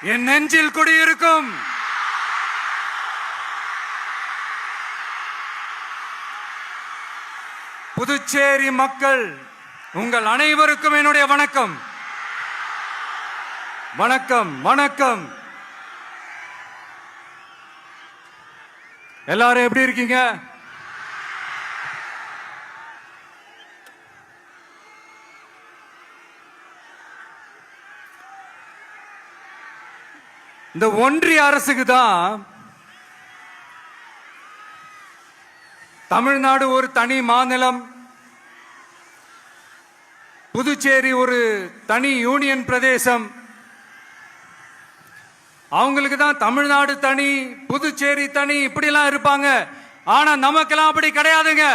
என் நெஞ்சில் குடியிருக்கும் புதுச்சேரி மக்கள் உங்கள் அனைவருக்கும் என்னுடைய வணக்கம். வணக்கம் வணக்கம். எல்லாரும் எப்படி இருக்கீங்க? இந்த ஒன்றிய அரசுக்கு தான் தமிழ்நாடு ஒரு தனி மாநிலம், புதுச்சேரி ஒரு தனி யூனியன் பிரதேசம். அவங்களுக்கு தான் தமிழ்நாடு தனி, புதுச்சேரி தனி, இப்படிலாம் இருப்பாங்க. ஆனா நமக்கெல்லாம் அப்படி கிடையாதுங்க.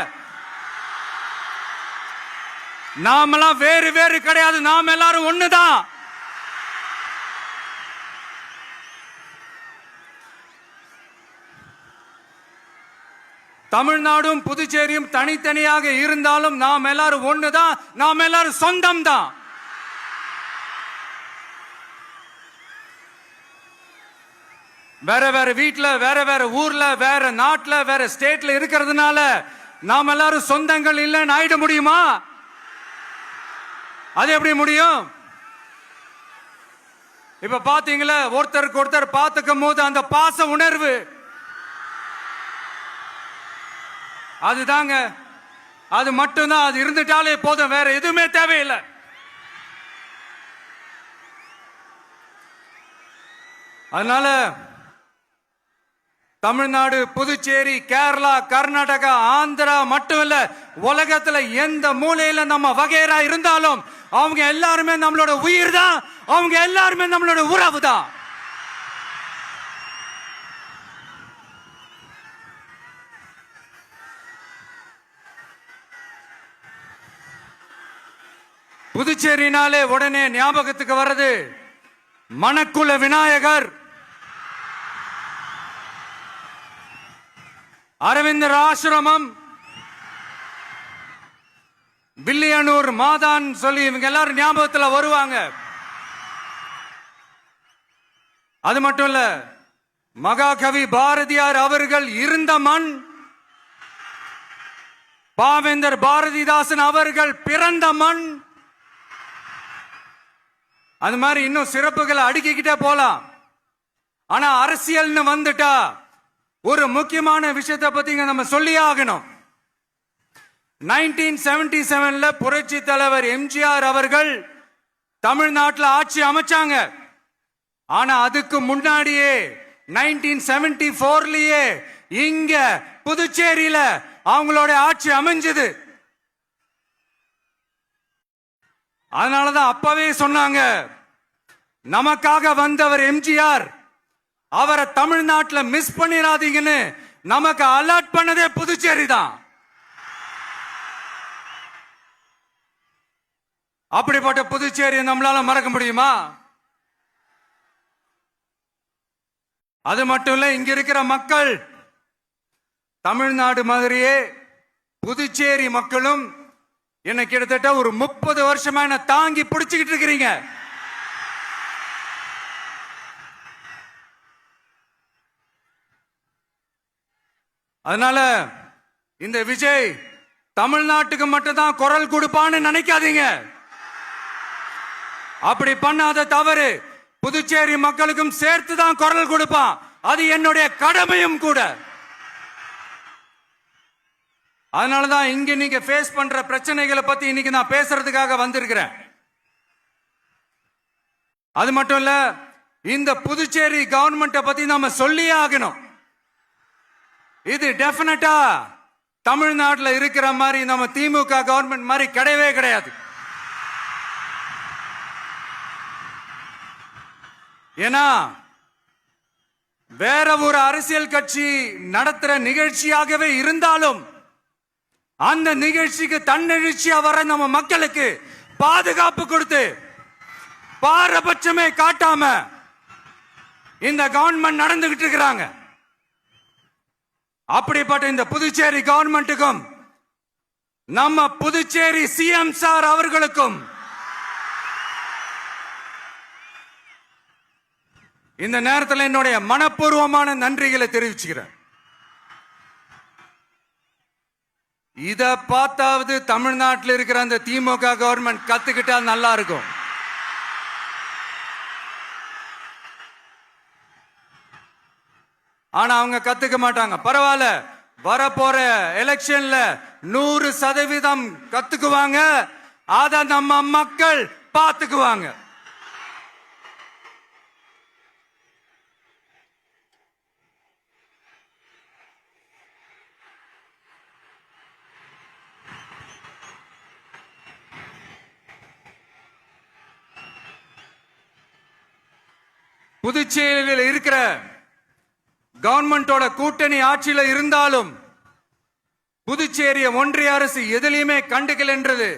நாமெல்லாம் வேறு வேறு கிடையாது. நாம் எல்லாரும் ஒண்ணுதான். தமிழ்நாடும் புதுச்சேரியும் தனித்தனியாக இருந்தாலும் நாம் எல்லாரும் ஒண்ணுதான். நாம் எல்லாரும் சொந்தம் தான். வேற வேற வீட்டுல, வேற வேற ஊர்ல, வேற நாட்டுல, வேற ஸ்டேட்ல இருக்கிறதுனால நாம் எல்லாரும் சொந்தங்கள் இல்லைன்னு ஆயிட முடியுமா? அது எப்படி முடியும்? இப்ப பாத்தீங்களா, ஒருத்தருக்கு ஒருத்தர் பார்த்துக்கும் போது அந்த பாச உணர்வு, அதுதாங்க, அது மட்டும்தான். அது இருந்துட்டாலே போதும், வேற எதுவுமே தேவையில்லை. அதனால தமிழ்நாடு, புதுச்சேரி, கேரளா, கர்நாடகா, ஆந்திரா மட்டும் இல்ல, உலகத்துல எந்த மூலையில நம்ம வகைரா இருந்தாலும் அவங்க எல்லாருமே நம்மளோட உயிர் தான். அவங்க எல்லாருமே நம்மளோட உறவு தான். புதுச்சேரினாலே உடனே ஞாபகத்துக்கு வர்றது மணக்குள விநாயகர், அரவிந்தர் ஆசிரமம், வில்லியனூர் மாதான் சொல்லி இவங்க எல்லாரும் ஞாபகத்தில் வருவாங்க. அது மட்டும் இல்ல, மகாகவி பாரதியார் அவர்கள் இருந்த மண், பாவேந்தர் பாரதிதாசன் அவர்கள் பிறந்த மண். அது மாதிரி இன்னும் சிறப்புகளை அடுக்கிக்கிட்டே போலாம். ஆனா அரசியல்னு வந்துட்டா ஒரு முக்கியமான விஷயத்தை பத்தி நம்ம சொல்லி ஆகணும். 1977ல புரட்சி தலைவர் எம்ஜிஆர் அவர்கள் தமிழ்நாட்டில் ஆட்சி அமைச்சாங்க. ஆனா அதுக்கு முன்னாடியே 1974லயே இங்க புதுச்சேரியில அவங்களோட ஆட்சி அமைஞ்சது. அதனாலதான் அப்பவே சொன்னாங்க, நமக்காக வந்தவர் எம்ஜிஆர், அவரை தமிழ்நாட்டில் மிஸ் பண்ணிடாதீங்கன்னு நமக்கு அலர்ட் பண்ணதே புதுச்சேரி தான். அப்படிப்பட்ட புதுச்சேரியை நம்மளால மறக்க முடியுமா? அது மட்டும் இல்ல, இங்க இருக்கிற மக்கள் தமிழ்நாடு மாதிரியே புதுச்சேரி மக்களும் என்ன கிட்டத்தட்ட ஒரு 30 வருஷமா என்ன தாங்கி பிடிச்சுக்கிட்டு இருக்கிறீங்க. அதனால இந்த விஜய் தமிழ்நாட்டுக்கு மட்டும்தான் குரல் கொடுப்பான்னு நினைக்காதீங்க. அப்படி பண்ணாத தவறு. புதுச்சேரி மக்களுக்கும் சேர்த்து தான் குரல் கொடுப்பான். அது என்னுடைய கடமையும் கூட. அதனாலதான் இங்க நீங்க ஃபேஸ் பண்ற பிரச்சனைகளை பத்தி இன்னைக்கு நான் பேசுறதுக்காக வந்திருக்கிறேன். அது மட்டும் இல்ல, இந்த புதுச்சேரி கவர்மெண்ட்டை பத்தி நாம சொல்லியே ஆகணும். இது டெஃபினட்டா தமிழ்நாட்டில் இருக்கிற மாதிரி நம்ம திமுக கவர்மெண்ட் மாதிரி கிடையவே கிடையாது. ஏன்னா வேற ஒரு அரசியல் கட்சி நடத்துற நிகழ்ச்சியாகவே இருந்தாலும் அந்த நிகழ்ச்சிக்கு தன்னெழுச்சியா வர நம்ம மக்களுக்கு பாதுகாப்பு கொடுத்து பாரபட்சமே காட்டாம இந்த கவர்மெண்ட் நடந்துகிட்டு இருக்கிறாங்க. அப்படிப்பட்ட இந்த புதுச்சேரி கவர்மெண்ட்டுக்கும் நம்ம புதுச்சேரி சிஎம் சார் அவர்களுக்கும் இந்த நேரத்தில் என்னுடைய மனப்பூர்வமான நன்றிகளை தெரிவிச்சுக்கிறேன். இத பார்த்தாவது தமிழ்நாட்டில் இருக்கிற அந்த திமுக கவர்மெண்ட் கத்துக்கிட்டா நல்லா இருக்கும். ஆனா அவங்க கத்துக்க மாட்டாங்க. பரவாயில்ல, வரப்போற எலெக்ஷன்ல 100% கத்துக்குவாங்க. அத நம்ம மக்கள் பார்த்துக்குவாங்க. புதுச்சேரியில் இருக்கிற கவர்மெண்டோட கூட்டணி ஆட்சியில இருந்தாலும் புதுச்சேரிய ஒன்றிய அரசு எதிலையுமே கண்டுக்கல என்றது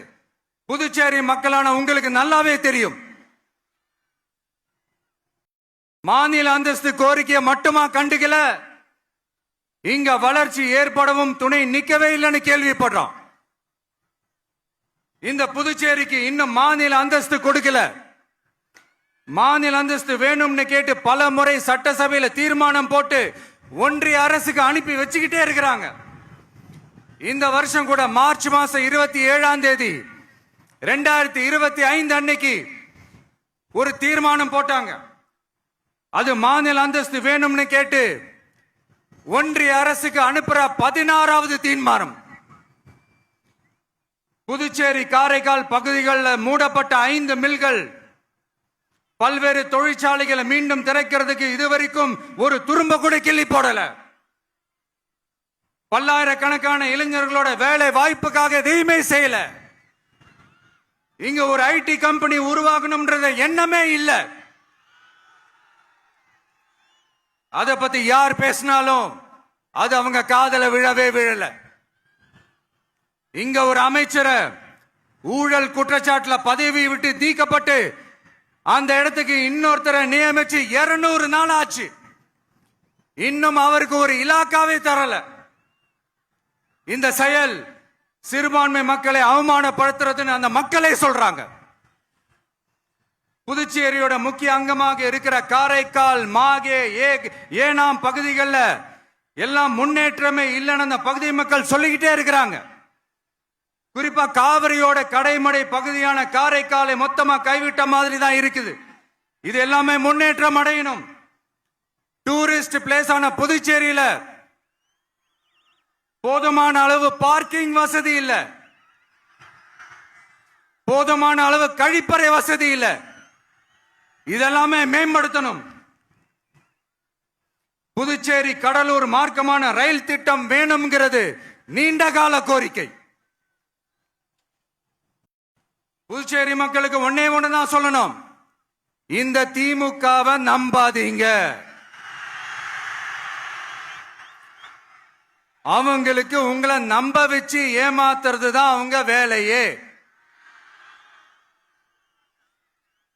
புதுச்சேரி மக்களான உங்களுக்கு நல்லாவே தெரியும். மாநில அந்தஸ்து கோரிக்கையை மட்டுமா கண்டுக்கல, இங்க வளர்ச்சி ஏற்படவும் துணை நிக்கவே இல்லைன்னு கேள்விப்படுறோம். இந்த புதுச்சேரிக்கு இன்னும் மாநில அந்தஸ்து கொடுக்கல. மாநில அந்தஸ்து வேணும்னு கேட்டு பல முறை சட்டசபையில தீர்மானம் போட்டு ஒன்றிய அரசுக்கு அனுப்பி வச்சுக்கிட்டே இருக்கிறாங்க. இந்த வருஷம் கூட மார்ச் மாசம் 27ஆம் தேதி 2025 அன்னைக்கு ஒரு தீர்மானம் போட்டாங்க. அது மாநில அந்தஸ்து வேணும்னு கேட்டு ஒன்றிய அரசுக்கு அனுப்புற 16வது தீர்மானம். புதுச்சேரி காரைக்கால் பகுதிகளில் மூடப்பட்ட 5 மில்கள், பல்வேறு தொழிற்சாலைகளை மீண்டும் திறக்கிறதுக்கு இதுவரைக்கும் ஒரு துரும்ப கூட கிள்ளி போடல. பல்லாயிரக்கணக்கான இளைஞர்களோட வேலை வாய்ப்புக்காக எதையுமே செய்யல. இங்க ஒரு ஐடி கம்பெனி உருவாகணும்ன்றது எண்ணமே இல்லை. அதை பத்தி யார் பேசினாலும் அது அவங்க காதல விழவே விழல. இங்க ஒரு அமைச்சரை ஊழல் குற்றச்சாட்டுல பதவி விட்டு நீக்கப்பட்டு அந்த இடத்துக்கு இன்னொருத்தரை நியமிச்சு 200 நாள் ஆச்சு. இன்னும் அவருக்கு ஒரு இலாக்காவே தரல. இந்த செயல் சிறுபான்மை மக்களை அவமானப்படுத்துறதுன்னு அந்த மக்களே சொல்றாங்க. புதுச்சேரியோட முக்கிய அங்கமாக இருக்கிற காரைக்கால், மாகே, ஏனாம் பகுதிகளில் எல்லாம் முன்னேற்றமே இல்லைன்னு அந்த பகுதி மக்கள் சொல்லிக்கிட்டே இருக்கிறாங்க. குறிப்பா காவிரியோட கடைமடை பகுதியான காரைக்காலை மொத்தமா கைவிட்ட மாதிரி தான் இருக்குது. இது எல்லாமே முன்னேற்றம் அடையணும். டூரிஸ்ட் பிளேஸ் ஆன புதுச்சேரியில போதுமான அளவு பார்க்கிங் வசதி இல்ல, போதுமான அளவு கழிப்பறை வசதி இல்ல. இதெல்லாமே மேம்படுத்தணும். புதுச்சேரி கடலூர் மார்க்கமான ரயில் திட்டம் வேணும்ங்கிறது நீண்ட கால கோரிக்கை. புதுச்சேரி மக்களுக்கு ஒன்னே ஒண்ணுதான் சொல்லணும், இந்த திமுகவை நம்பாதீங்க. அவங்களுக்கு உங்களை நம்ப வச்சு ஏமாத்துறது தான் அவங்க வேலையே.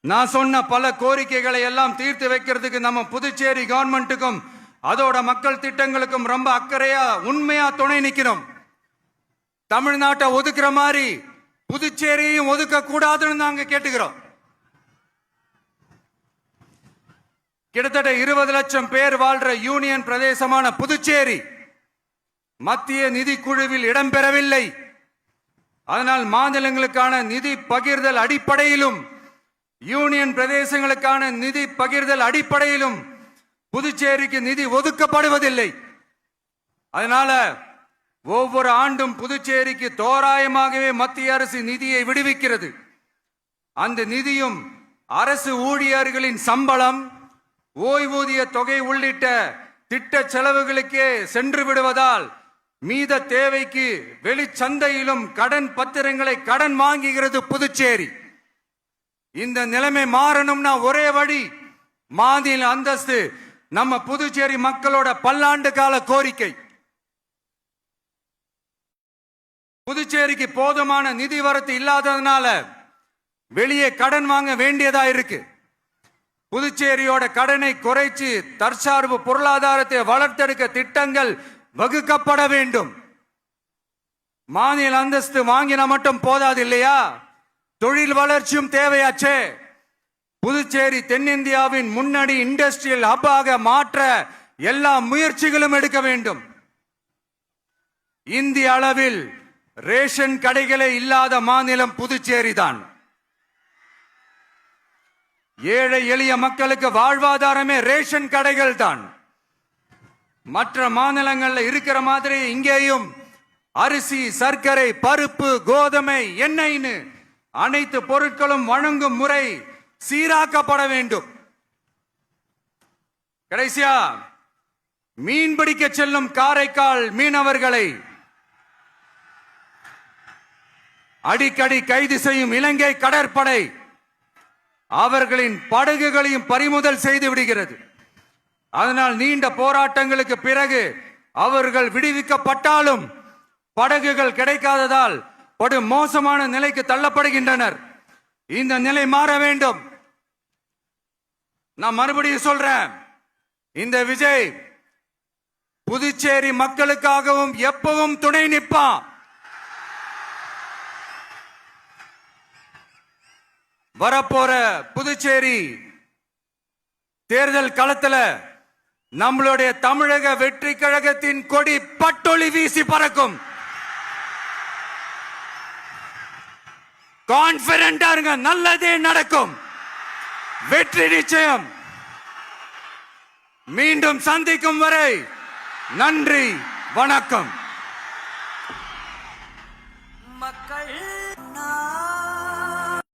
நான் சொன்ன பல கோரிக்கைகளை எல்லாம் தீர்த்து வைக்கிறதுக்கு நம்ம புதுச்சேரி கவர்மெண்ட்டுக்கும் அதோட மக்கள் திட்டங்களுக்கும் ரொம்ப அக்கறையா உண்மையா துணை நிக்கணும். தமிழ்நாட்டை ஒதுக்குற மாதிரி புதுச்சேரியும் ஒதுக்க கூடாதுன்னு நாங்க கேட்டுக்கிறோம். கிட்டத்தட்ட 20 லட்சம் பேர் வாழ்ற யூனியன் பிரதேசமான புதுச்சேரி மத்திய நிதி குழுவில் இடம்பெறவில்லை. அதனால் மாநிலங்களுக்கான நிதி பகிர்தல் அடிப்படையிலும் யூனியன் பிரதேசங்களுக்கான நிதி பகிர்தல் அடிப்படையிலும் புதுச்சேரிக்கு நிதி ஒதுக்கப்படுவதில்லை. அதனால ஒவ்வொரு ஆண்டும் புதுச்சேரிக்கு தோராயமாகவே மத்திய அரசு நிதியை விடுவிக்கிறது. அந்த நிதியும் அரசு ஊழியர்களின் சம்பளம், ஓய்வூதிய தொகை உள்ளிட்ட திட்ட செலவுகளுக்கே சென்று விடுவதால் மீத தேவைக்கு வெளிச்சந்தையிலும் கடன் பத்திரங்களை கடன் வாங்குகிறது புதுச்சேரி. இந்த நிலைமை மாறணும்னா ஒரே வழி, மாநில அந்தஸ்து நம்ம புதுச்சேரி மக்களோட பல்லாண்டு கால கோரிக்கை. புதுச்சேரிக்கு போதுமான நிதி வரத்து இல்லாததுனால வெளியே கடன் வாங்க வேண்டியதா இருக்கு. புதுச்சேரியோட கடனை குறைச்சு தற்சார்பு பொருளாதாரத்தை வளர்த்தெடுக்க திட்டங்கள் வகுக்கப்பட வேண்டும். மாநில அந்தஸ்து வாங்கினா மட்டும் போதாது இல்லையா, தொழில் வளர்ச்சியும் தேவையாச்சே. புதுச்சேரி தென்னிந்தியாவின் முன்னணி இண்டஸ்ட்ரியல் ஹப்பாக மாற்ற எல்லா முயற்சிகளும் எடுக்க வேண்டும். இந்திய அளவில் ரேஷன் கடைகளே இல்லாத மாநிலம் புதுச்சேரி தான். ஏழை எளிய மக்களுக்கு வாழ்வாதாரமே ரேஷன் கடைகள் தான். மற்ற மாநிலங்கள்ல இருக்கிற மாதிரி இங்கேயும் அரிசி, சர்க்கரை, பருப்பு, கோதுமை, எண்ணெய்னு அனைத்து பொருட்களும் வழங்கும் முறை சீராக்கப்பட வேண்டும். கடைசியா மீன்பிடிக்க செல்லும் காரைக்கால் மீனவர்களை அடிக்கடி கைது செய்யும் இலங்கை கடற்படை அவர்களின் படகுகளையும் பறிமுதல் செய்து விடுகிறது. அதனால் நீண்ட போராட்டங்களுக்கு பிறகு அவர்கள் விடுவிக்கப்பட்டாலும் படகுகள் கிடைக்காததால் படு மோசமான நிலைக்கு தள்ளப்படுகின்றனர். இந்த நிலை மாற வேண்டும். நான் மறுபடியும் சொல்றேன், இந்த விஜய் புதுச்சேரி மக்களுக்காகவும் எப்பவும் துணை நிற்பான். வரப்போற புதுச்சேரி தேர்தல் களத்துல நம்மளுடைய தமிழக வெற்றி கழகத்தின் கொடி பட்டொளி வீசி பறக்கும். கான்பிடண்டா இருங்க, நல்லதே நடக்கும். வெற்றி நிச்சயம். மீண்டும் சந்திக்கும் வரை நன்றி, வணக்கம்.